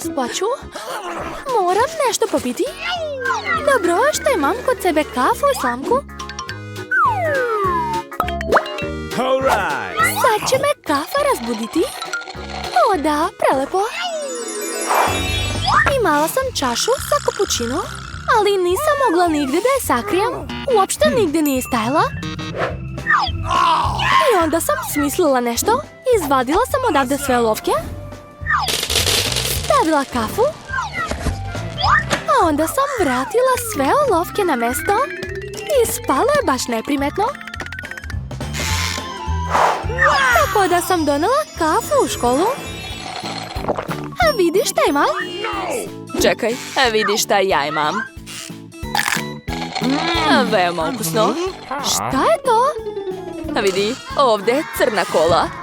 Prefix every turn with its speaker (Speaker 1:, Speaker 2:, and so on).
Speaker 1: spłaću. Moram nešto popiti. Dobro, što imam kod sebe kafu i slamku? Sad će me kafa razbuditi. O da, prelepo. Imala sam čašu sa kapućinom, ali nisam mogla nigdje da je sakrijem. Uopšte nigdje nije stajala. I onda sam smislila nešto. Izvadila sam odavde sve olovke. Stavila kafu. A onda sam vratila sve olovke na mesto. I spalo je baš neprimetno. Tako da sam donela kafu u školu. A vidiš šta imam?
Speaker 2: Čekaj, vidiš šta ja imam. Veoma ukusno.
Speaker 1: Šta je to?
Speaker 2: Vidi, ovdje crna kola.